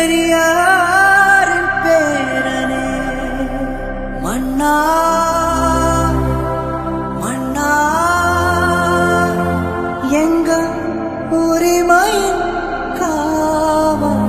பெரியாரின் பேரனே மன்னா மன்னா எங்க உரிமையின் காவல்.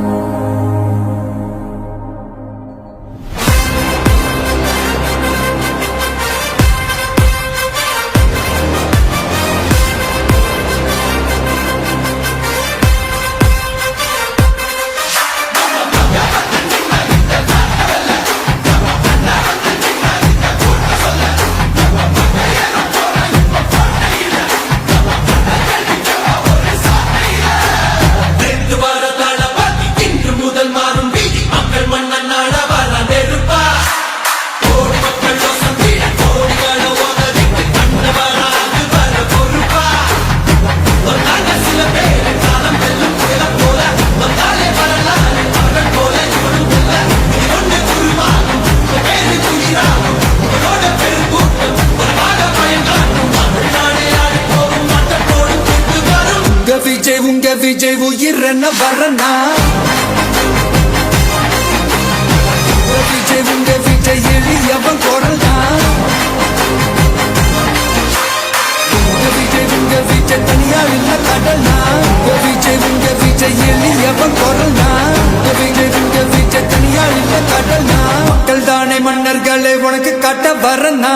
உங்க விஜய் உயிர் என்ன வரனா உங்க விஜய் எளியவன் குரல் தான். உங்க விஜய் தனியா இல்ல கடல்னா உங்க விஜய் எளியவன் குரல் தான். உங்க விஜய் தனியா இல்ல கடல்னா மக்கள் தானே மன்னர்களே உனக்கு காட்ட வரனா.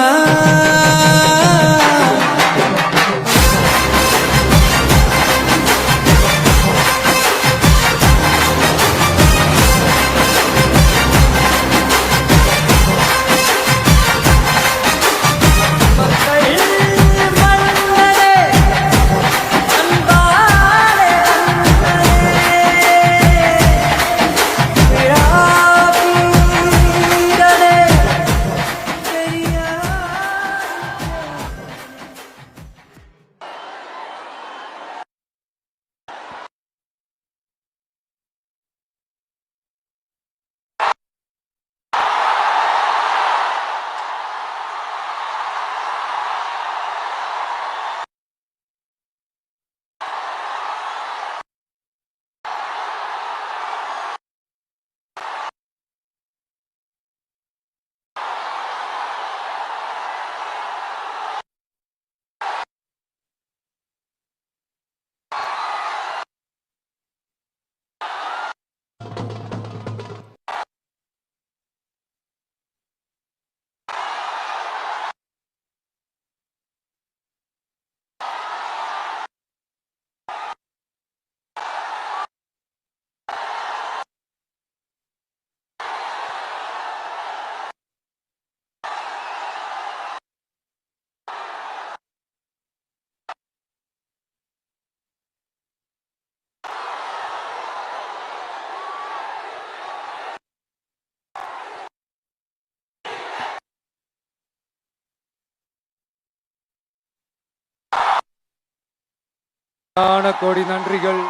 கோடி நன்றிகள்.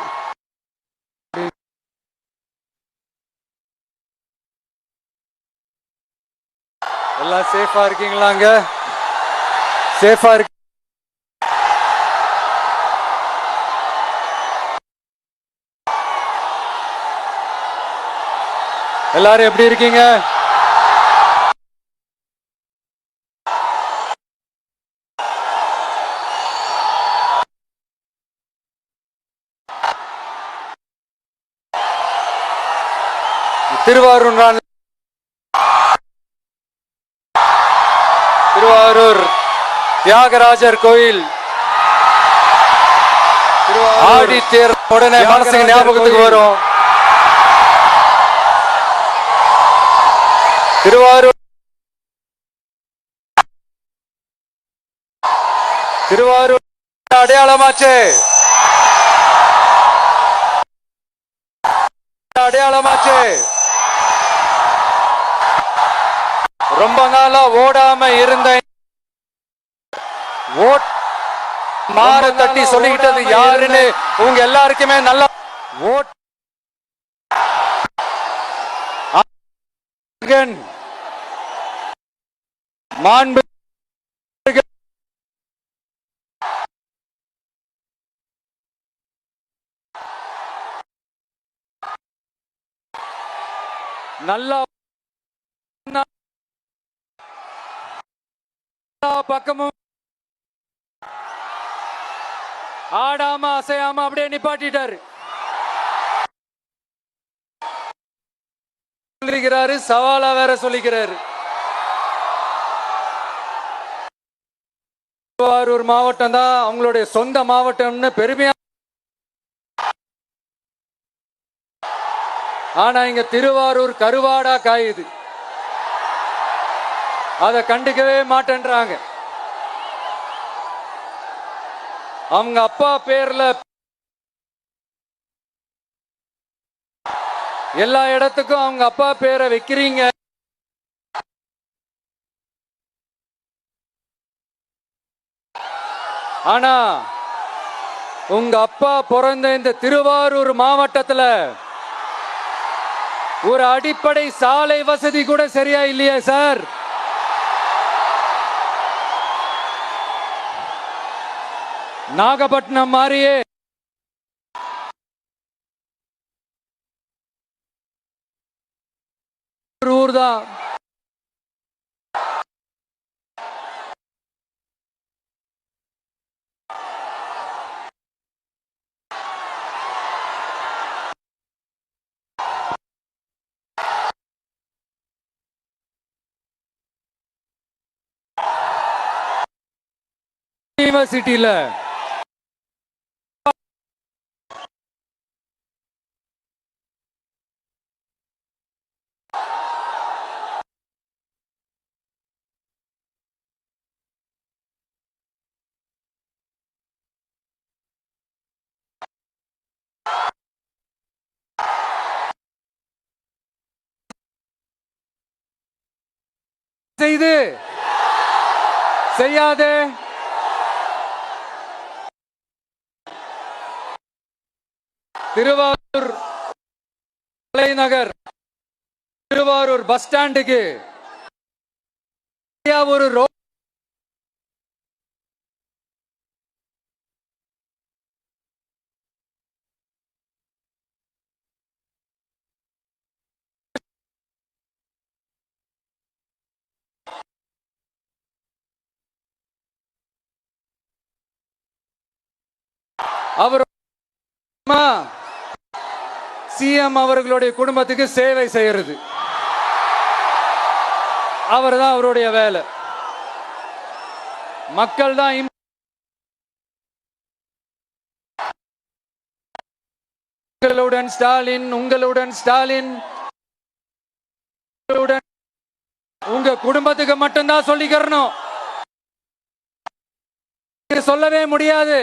எல்லாம் சேஃபா இருக்கீங்களாங்க? சேஃபா இருக்கு. எல்லாரும் எப்படி இருக்கீங்க? திருவாரூர் தியாகராஜர் கோயில் ஆடி தேர் உடனே மனசுக்கு ஞாபகத்துக்கு வரும். திருவாரூர் அடையாளமாச்சு. ரொம்ப நாளா ஓடாம இருந்த ஓட் மாற தட்டி சொல்லிக்கிட்டது யாருன்னு உங்க எல்லாருக்குமே நல்ல ஓட் மாண்பு நல்லா பக்கமும் ஆடாம அசையாம அப்படியே நிப்பாட்டிட்டாரு. சொல்லிக்கிறாரு, சவாலா வேற சொல்லிக்கிறாரு. திருவாரூர் மாவட்டம் தான் அவங்களுடைய சொந்த மாவட்டம்னு பெருமையா. ஆனா இங்க திருவாரூர் கருவாடா காயுது. அதை கண்டுக்கவே மாட்டேன்றாங்க. அவங்க அப்பா பேர்ல எல்லா இடத்துக்கும் அவங்க அப்பா பேரை வைக்கிறீங்க. ஆனா உங்க அப்பா பிறந்த இந்த திருவாரூர் மாவட்டத்துல ஒரு அடிப்படை சாலை வசதி கூட சரியா இல்லையா சார்? நாகப்பட்டினம் மாதிரியே ஊர் தான். யூனிவர்சிட்டியில செய்து செய்யாதே திருவாரூர் தலைநகர் திருவாரூர் பஸ் ஸ்டாண்டுக்கு ஒரு ரோட் அவர் சிஎம் அவர்களுடைய குடும்பத்துக்கு சேவை செய்யறது அவர் தான் அவருடைய வேலை. மக்கள் தான் உங்களுடன் ஸ்டாலின், உங்களுடன் ஸ்டாலின், உங்க குடும்பத்துக்கு மட்டும்தான் சொல்லிக்கிறணும், சொல்லவே முடியாது.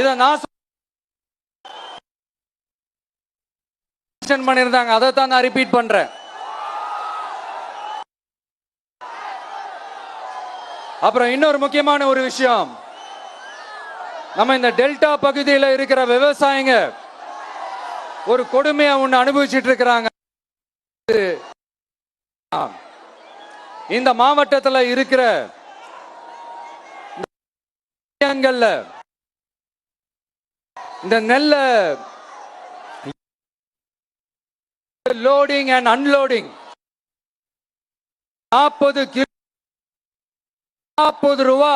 இத நான் பண்ணிருந்தாங்க, அதைத்தான் நான் ரிப்பீட் பண்றேன். அப்புறம் இன்னொரு முக்கியமான ஒரு விஷயம், நம்ம இந்த டெல்டா பகுதியில் இருக்கிற விவசாயிங்க ஒரு கொடுமையை ஒண்ணு அனுபவிச்சுட்டு இருக்கிறாங்க. இந்த மாவட்டத்தில் இருக்கிற இந்த நெல்ல லோடிங் அண்ட் அன்லோடிங் 40 ரூபா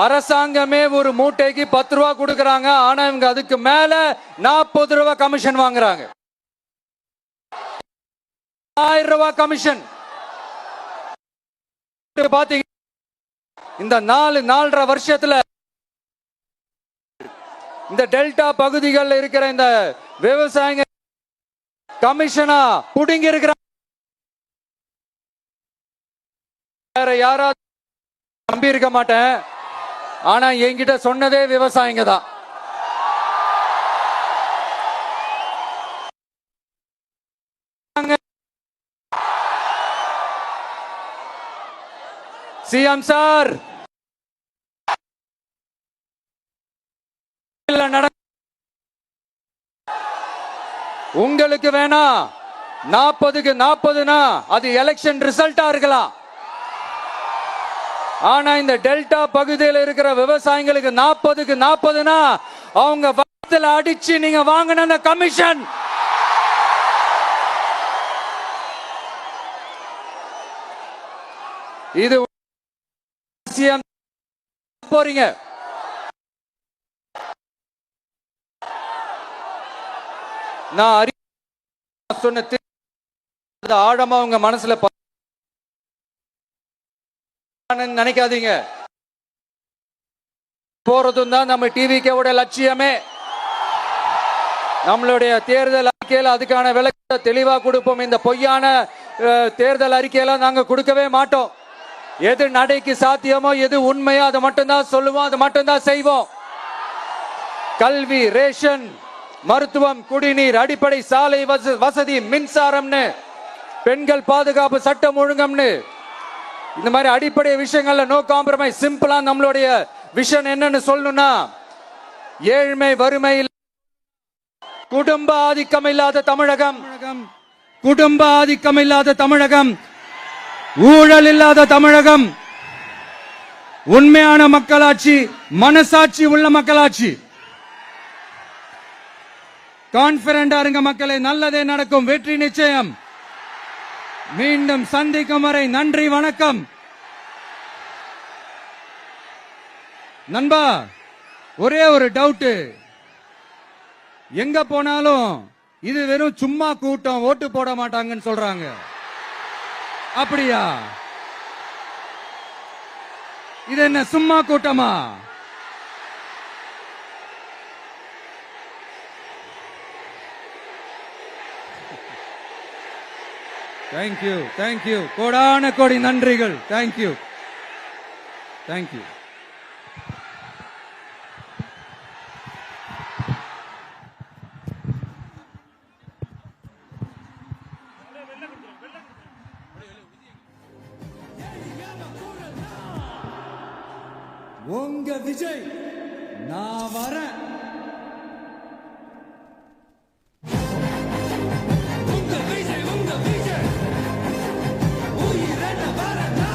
அரசாங்கமே ஒரு மூட்டைக்கு 10 ரூபா கொடுக்கறாங்க. ஆனா இவங்க அதுக்கு மேல 40 ரூபா கமிஷன் வாங்குறாங்க. 1000 ரூபா கமிஷன். பாத்தீங்க இந்த 4.5 வருஷத்துல இந்த டெல்டா பகுதிகளில் இருக்கிற இந்த விவசாயிங்க கமிஷனா புடுங்கி இருக்கிறாங்க. வேற யாராவது நம்பி இருக்க மாட்டேன், ஆனா என்கிட்ட சொன்னதே விவசாயிங்க தான். சிஎம் சார், உங்களுக்கு வேணா 40க்கு 40னா அது எலெக்ஷன் ரிசல்ட்டா இருக்கலாம். ஆனா இந்த டெல்டா பகுதியில் இருக்கிற விவசாயிகளுக்கு 40க்கு 40னா அவங்க வயித்துல அடிச்சு நீங்க வாங்கின அந்த கமிஷன் இது போறீங்க. நான் சொன்ன ஆழமா உங்க மனசுல நினைக்காதீங்க. போறதும் தான் நம்ம டிவிக்கோட லட்சியமே. நம்மளுடைய தேர்தல் அறிக்கையில அதுக்கான விளக்கத்தை தெளிவா கொடுப்போம். இந்த பொய்யான தேர்தல் அறிக்கையெல்லாம் நாங்க கொடுக்கவே மாட்டோம். எது நடைக்கு சாத்தியமோ எது உண்மையோ அதை மட்டும்தான் சொல்லுவோம், அதை மட்டும்தான் செய்வோம். கல்வி, ரேஷன், மருத்துவம், குடிநீர், அடிப்படை சாலை வசதி, மின்சாரம்னு, பெண்கள் பாதுகாப்பு, சட்டம் ஒழுங்கம்னு, இந்த மாதிரி அடிப்படை விஷயங்கள்ல நோ காம்ப்ரமைஸ். சிம்பிளா நம்மளுடைய விஷன் என்னன்னு சொல்லணும்னா, ஏழ்மை வறுமை குடும்ப ஆதிக்கம் இல்லாத தமிழகம், குடும்ப ஆதிக்கம் இல்லாத தமிழகம், ஊழல் இல்லாத தமிழகம், உண்மையான மக்களாட்சி, மனசாட்சி உள்ள மக்களாட்சி. கான்பிடண்டா இருங்க மக்களே, நல்லதே நடக்கும், வெற்றி நிச்சயம். மீண்டும் சந்திக்கும் வரை நன்றி, வணக்கம். நண்பா, ஒரே ஒரு டவுட். எங்க போனாலும் இது வெறும் சும்மா கூட்டம், ஓட்டு போட மாட்டாங்கன்னு சொல்றாங்க. அப்படியா? இது என்ன சும்மா கூட்டமா? தேங்க்யூ, தேங்க்யூ, கோடான கோடி நன்றிகள். Thank you, thank you. உங்க விஜய் நான் வரேன். உங்க விஜய், உங்க விஜய் உயிரென வரேனா.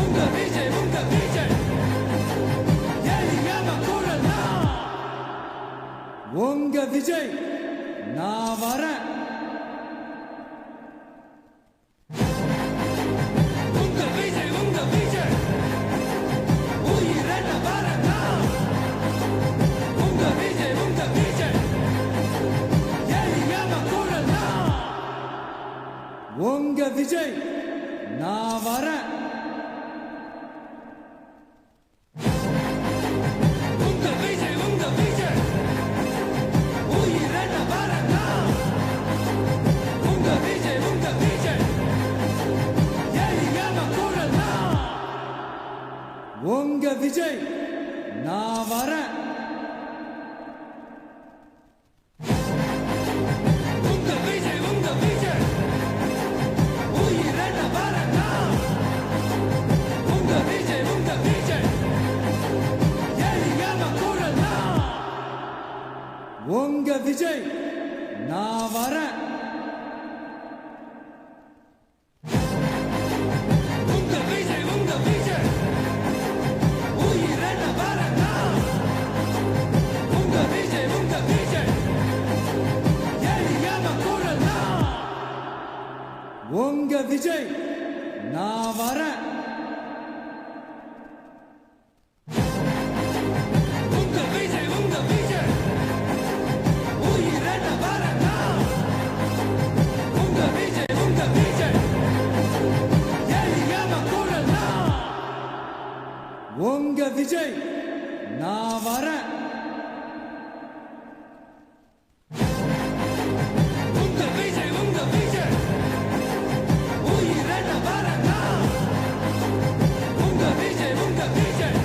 உங்க விஜய், உங்க விஜய் எளியவ குரலா. உங்க விஜய் நான் வரேன். உங்க விஜய் நான் வரேன். உங்க விஜய், உங்க விஜய் உயிரென வரேனா. உங்க விஜய், உங்க விஜய் எளியவ குரலா. உங்க விஜய் நான் வரேன். உங்க விஜய் நான் வரேன். உங்க விஜய், உங்க விஜய் உயிரென வரேனா. உங்க விஜய், உங்க விஜய் எளியவ குரலா. உங்க விஜய் நான் வரேன். உங்க விஜய் நான் வரேன். உங்க விஜய், உங்க விஜய் உயிரென வரேனா. உங்க விஜய், உங்க விஜய்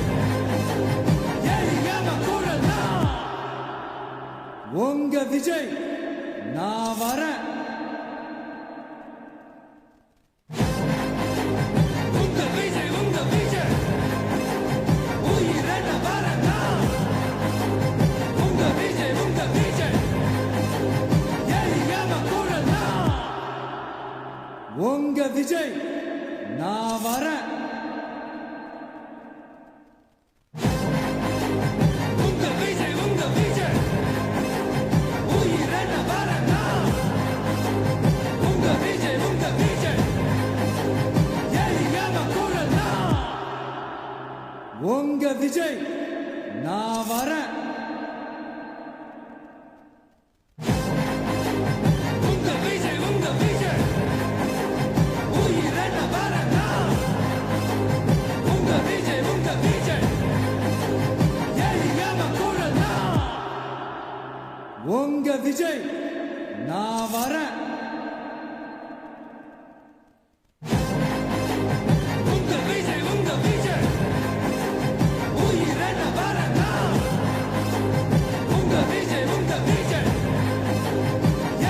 எளியவ குரலா. உங்க விஜய் நான் வரேன். உங்க விஜய் நான் வரேன். உங்க விஜய் நான் வரேன். உங்க விஜய் உயிரென வரேனா. உங்க விஜய் எரியாம கூடனா. உங்க விஜய் நான் வரேன். உங்க விஜய் உயிரென வரேனா. உங்க விஜய்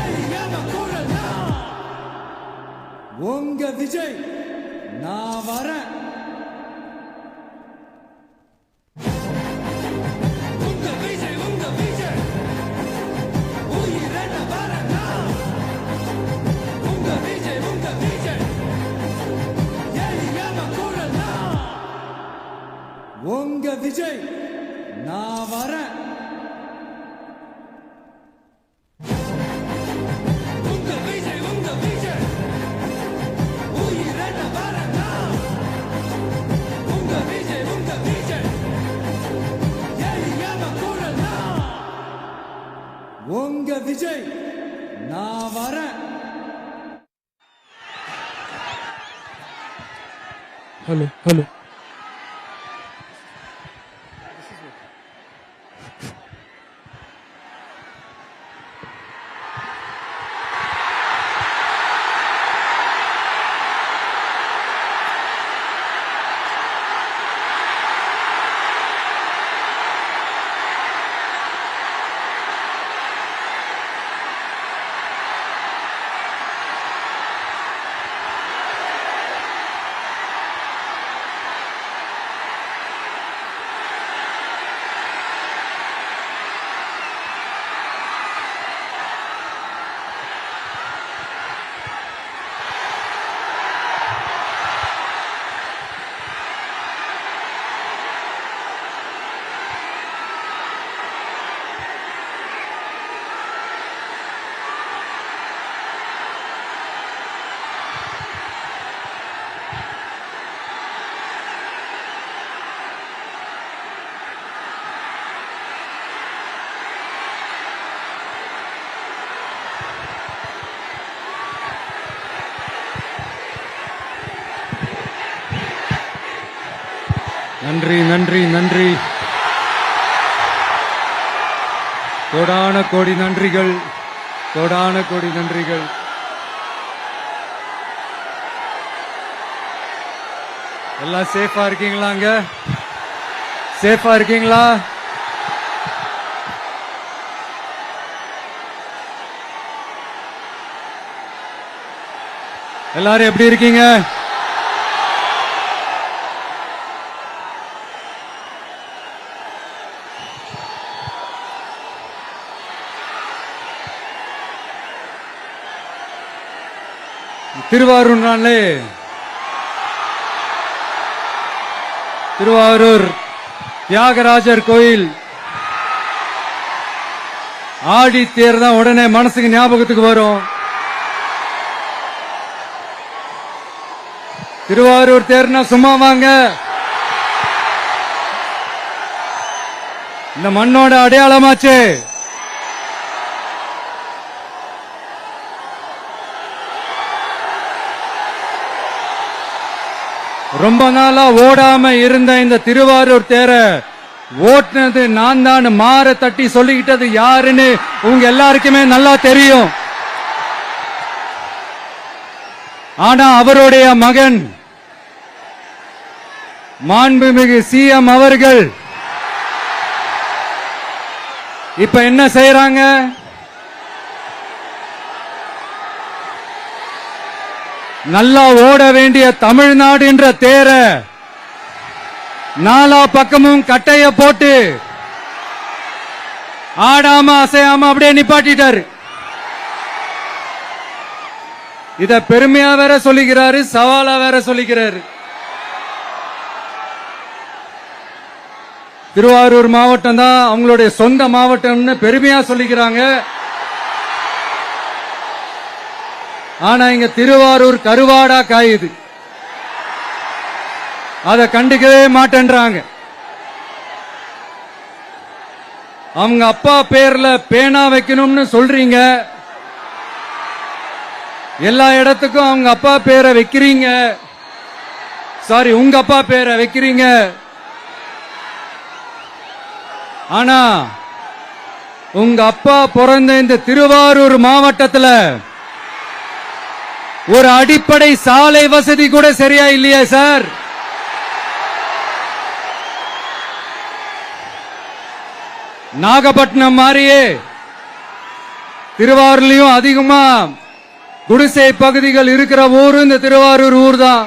எரியாம கூடனா. உங்க விஜய் நான் வரேன். உங்க விஜய் உயிரென வரேனா. உங்க விஜய் எரியாம கூடனா. உங்க விஜய் நான் வரேன். உங்க விஜய் உயிரென வரேனா. உங்க விஜய் எரியாம கூடனா. உங்க விஜய் நான் வரேன். Hello. நன்றி. கோடான கோடி நன்றிகள். எல்லாம் சேஃபா இருக்கீங்களாங்க? சேஃபா இருக்கீங்களா? எல்லாரும் எப்படி இருக்கீங்க? திருவாரூர் தியாகராஜர் கோயில் ஆடி தேர் தான் உடனே மனசுக்கு ஞாபகத்துக்கு வரும். திருவாரூர் தேர்னா சும்மா வாங்க. இந்த மண்ணோட அடையாளமாச்சு. ரொம்ப நாளா ஓடாம இருந்த இந்த திருவாரூர் தேர ஓட்டுனது நான் தான் மாற தட்டி சொல்லிக்கிட்டது யாருன்னு உங்க எல்லாருக்குமே நல்லா தெரியும். ஆனா அவருடைய மகன் மாண்புமிகு சிஎம் அவர்கள் இப்ப என்ன செய்யறாங்க? நல்லா ஓட வேண்டிய தமிழ்நாடு என்ற தேர நாலா பக்கமும் கட்டைய போட்டு ஆடாம அசையாம அப்படியே நிப்பாட்டிட்டாரு. இத பெருமையா வேற சொல்லிக்கிறாரு, சவாலா வேற சொல்லிக்கிறாரு. திருவாரூர் மாவட்டம் தான் அவங்களுடைய சொந்த மாவட்டம்னு பெருமையா சொல்லிக்கிறாங்க. ஆனா இங்க திருவாரூர் கருவாடா காயுது. அத கண்டுக்கவே மாட்டேன்றாங்க. அவங்க அப்பா பேர்ல பேனா வைக்கணும்னு சொல்றீங்க. எல்லா இடத்துக்கும் அவங்க அப்பா பேரை வைக்கிறீங்க. சாரி, உங்க அப்பா பேரை வைக்கிறீங்க. ஆனா உங்க அப்பா பிறந்த இந்த திருவாரூர் மாவட்டத்துல ஒரு அடிப்படை சாலை வசதி கூட சரியா இல்லையா சார்? நாகப்பட்டினம் மாதிரியே திருவாரூர்லயும் அதிகமா குடிசை பகுதிகள் இருக்கிற ஊரு இந்த திருவாரூர் ஊர் தான்.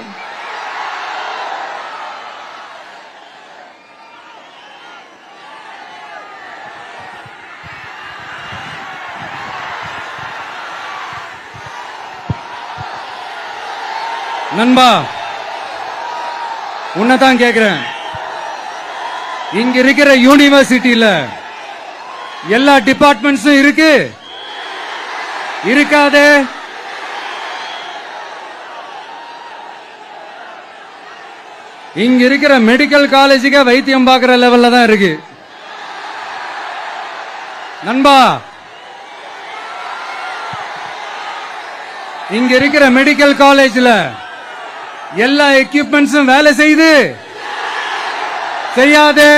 நண்பா, உன்னதான் கேக்குறேன். இங்க இருக்கிற யூனிவர்சிட்டியில எல்லா டிபார்ட்மெண்ட்ஸும் இருக்கு இருக்காதே? இங்க இருக்கிற மெடிக்கல் காலேஜுக்கு வைத்தியம் பார்க்கிற லெவல்ல தான் இருக்கு. நண்பா, இங்க இருக்கிற மெடிக்கல் காலேஜ்ல எல்லா எக்யூப்மெண்ட்ஸும் வேலை செய்யுது செய்யாதே?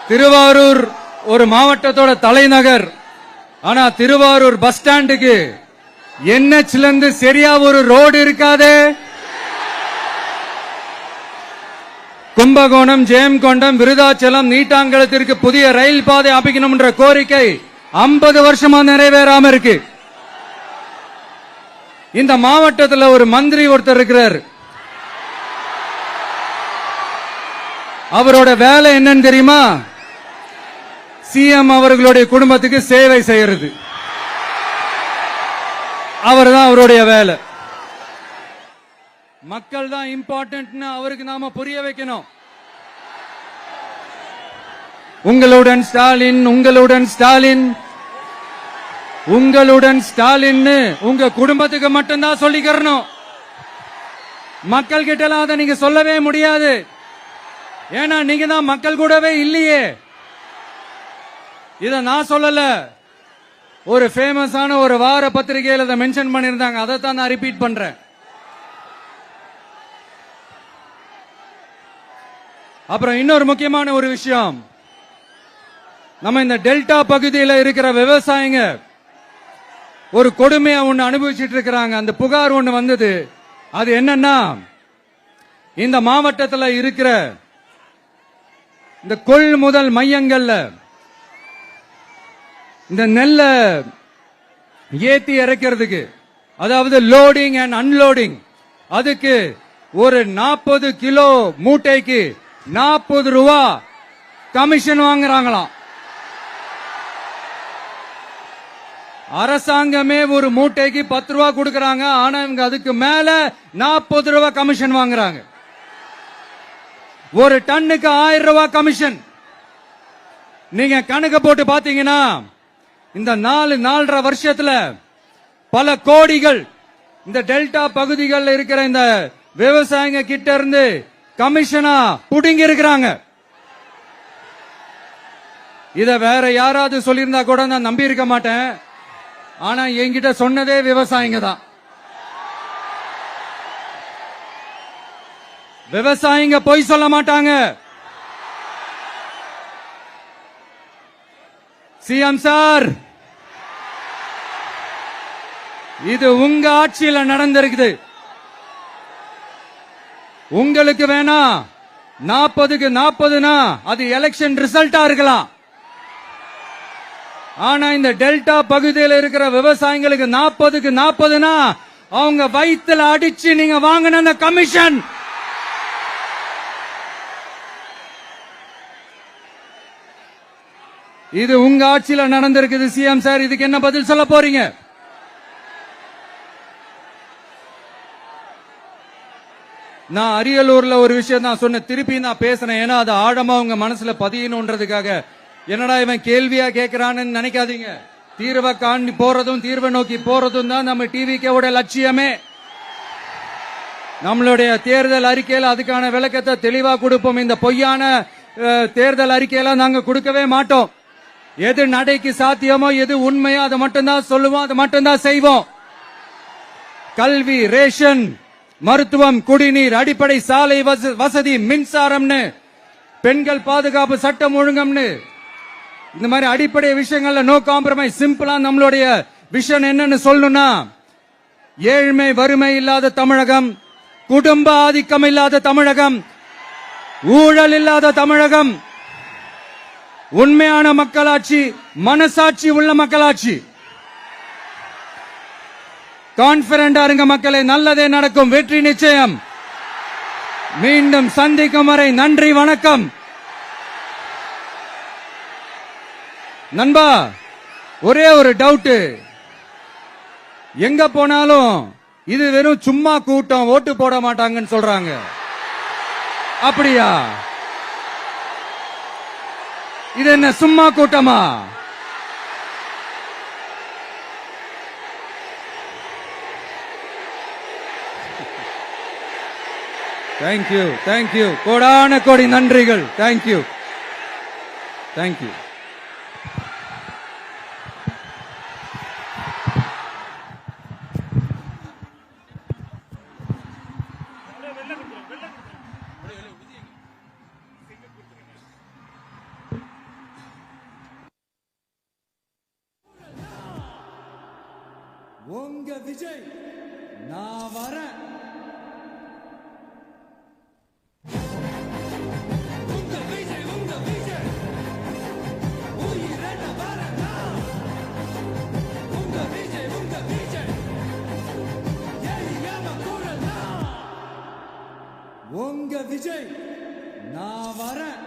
திருவாரூர் ஒரு மாவட்டத்தோட தலைநகர். ஆனா திருவாரூர் பஸ் ஸ்டாண்டுக்கு NHல இருந்து சரியா ஒரு ரோடு இருக்காதே? கும்பகோணம், ஜெயங்கொண்டம், விருதாச்சலம், நீட்டாங்கலத்திற்கு புதிய ரயில் பாதை அமைக்கணும் என்ற கோரிக்கை 50 வருஷமா நிறைவேறாம இருக்கு. இந்த மாவட்டத்தில் ஒரு மந்திரி ஒருத்தர் இருக்கிறார். அவரோட வேலை என்னன்னு தெரியுமா? சிஎம் அவர்களுடைய குடும்பத்துக்கு சேவை செய்யறது. அவர் தான் அவருடைய வேலை. மக்கள் தான் இம்பார்ட்டன்ட் அவருக்கு நாம புரிய வைக்கணும். உங்களுடன் ஸ்டாலின், உங்களுடன் ஸ்டாலின், உங்களுடன் ஸ்டாலின் உங்க குடும்பத்துக்கு மட்டும்தான் சொல்லிக்கிறணும். மக்கள் கிட்ட அதை நீங்க சொல்லவே முடியாது. ஏன்னா நீங்க தான் மக்கள் கூடவே இல்லையே. இத நான் சொல்லல, ஒரு ஃபேமஸான ஒரு வார பத்திரிகையில் அதை மென்ஷன் பண்ணியிருந்தாங்க. அதை தான் நான் ரிப்பீட் பண்றேன். அப்புறம் இன்னொரு முக்கியமான ஒரு விஷயம், நம்ம இந்த டெல்டா பகுதியில் இருக்கிற விவசாயிங்க ஒரு கொடுமையா ஒண்ணு அனுபவிச்சுட்டு இருக்கிறாங்க. அந்த புகார் ஒண்ணு வந்தது. அது என்னன்னா, இந்த மாவட்டத்தில் இருக்கிற இந்த கொள்முதல் மையங்கள்ல இந்த நெல்ல ஏத்தி இறக்கிறதுக்கு, அதாவது லோடிங் அண்ட் அன்லோடிங், அதுக்கு ஒரு 40 கிலோ மூட்டைக்கு 40 ரூபா கமிஷன் வாங்குறாங்களாம். அரசாங்கமே ஒரு மூட்டைக்கு 10 ரூபா கொடுக்கறாங்க. ஆனா இவங்க அதுக்கு மேல 40 ரூபா கமிஷன் வாங்குறாங்க. ஒரு டன்னுக்கு 1000 ரூபாய் கமிஷன். நீங்க கணக்கு போட்டு பாத்தீங்கன்னா இந்த 4.5 வருஷத்துல பல கோடிகள் இந்த டெல்டா பகுதிகளில் இருக்கிற இந்த விவசாயிங்க கிட்ட இருந்து கமிஷனா புடுங்கி இருக்கிறாங்க. இத வேற யாராவது சொல்லியிருந்தா கூட நான் நம்பி இருக்க மாட்டேன். ஆனா என்கிட்ட சொன்னதே விவசாயிங்க தான். விவசாயிங்க பொய் சொல்ல மாட்டாங்க. சிஎம் சார், இது உங்க ஆட்சியில நடந்திருக்குது. உங்களுக்கு வேணா 40க்கு 40னா அது எலெக்ஷன் ரிசல்ட்டா இருக்கலாம். ஆனா இந்த டெல்டா பகுதியில் இருக்கிற விவசாயிகளுக்கு 40க்கு 40னா அவங்க வயிற்றுல அடிச்சு நீங்க வாங்கின அந்த கமிஷன். இது உங்க ஆட்சியில நடந்திருக்குது. சிஎம் சார், இதுக்கு என்ன பதில் சொல்ல போறீங்க? நான் அரியலூர்ல ஒரு விஷயம் நான் சொன்ன, திருப்பி நான் பேசுறேன். ஏன்னா அது ஆழமா உங்க மனசுல பதியணும்ன்றதுக்காக. என்னடா இவன் கேள்வியா கேட்கிறான்னு நினைக்காதீங்க. தீர்வை காண்டி போறதும் தீர்வை நோக்கி போறதும் தான் நம்ம டிவிக்கோட லட்சியமே. நம்மளுடைய தேர்தல் அறிக்கையில அதுக்கான விளக்கத்தை தெளிவா கொடுப்போம். இந்த பொய்யான தேர்தல் அறிக்கையெல்லாம் நாங்க கொடுக்கவே மாட்டோம். எது நடைக்கு சாத்தியமோ எது உண்மையோ அதை மட்டும்தான் சொல்லுவோம், அதை மட்டும்தான் செய்வோம். கல்வி, ரேஷன், மருத்துவம், குடிநீர், அடிப்படை சாலை வசதி, மின்சாரம்னு, பெண்கள் பாதுகாப்பு, சட்டம் ஒழுங்கம்னு, இந்த மாதிரி அடிப்படை விஷயங்கள்ல நோ காம்ப்ரமைஸ். சிம்பிளா நம்மளுடைய விஷன் என்னன்னு சொல்லணும்னா, ஏழ்மை வறுமை இல்லாத தமிழகம், குடும்ப ஆதிக்கம் இல்லாத தமிழகம், ஊழல் இல்லாத தமிழகம், உண்மையான மக்களாட்சி, மனசாட்சி உள்ள மக்களாட்சி. கான்பிடண்டா இருங்க மக்களே, நல்லதே நடக்கும், வெற்றி நிச்சயம். மீண்டும் சந்திக்கும் வரை நன்றி, வணக்கம். நண்பா, ஒரே ஒரு டவுட், எங்க போனாலும் இது வெறும் சும்மா கூட்டம், ஓட்டு போட மாட்டாங்கன்னு சொல்றாங்க. அப்படியா? இது என்ன சும்மா கூட்டமா? தேங்க்யூ, தேங்க்யூ, கோடான கோடி நன்றிகள். Thank you, thank you. உங்க விஜய் நான் வரேன். உங்க விஜய் உயிரென வரேன் நான். உங்க விஜய் எரியாம குரல் நான். உங்க விஜய் நான் வரேன்.